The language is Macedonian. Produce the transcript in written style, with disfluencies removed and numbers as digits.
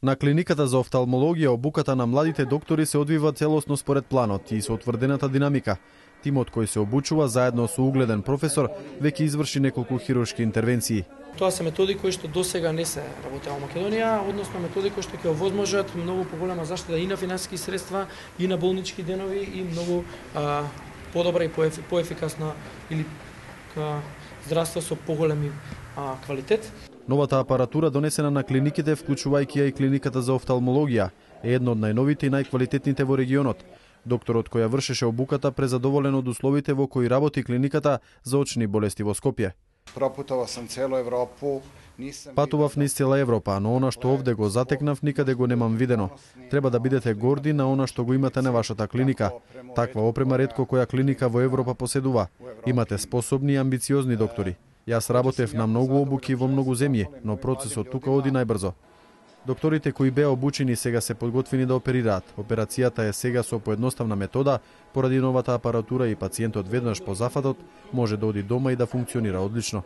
На клиниката за офталмологија обуката на младите доктори се одвива целосно според планот и со утврдената динамика. Тимот кој се обучува заедно со угледен професор веќе изврши неколку хируршки интервенции. Тоа се методи кои што досега не се работеа во Македонија, односно методи кои што ќе овозможат многу поголема заштита и на финансиски средства, и на болнички денови, и многу подобра и поефикасна или здравство со поголеми квалитет. Новата апаратура донесена на клиниките, вклучувајќи ја и клиниката за офталмологија, е една од најновите и најквалитетните во регионот. Докторот која вршеше обуката презадоволен од условите во кои работи клиниката за очни болести во Скопје. Пропутував сам целу Европу. Патував низ цела Европа, но она што овде го затекнав никаде го немам видено. Треба да бидете горди на она што го имате на вашата клиника. Таква опрема ретко која клиника во Европа поседува. Имате способни и амбициозни доктори. Јас работев на многу обуки во многу земји, но процесот тука оди најбрзо. Докторите кои беа обучени сега се подготвени да оперираат. Операцијата е сега со поедноставна метода, поради новата апаратура и пациентот веднаш по зафатот може да оди дома и да функционира одлично.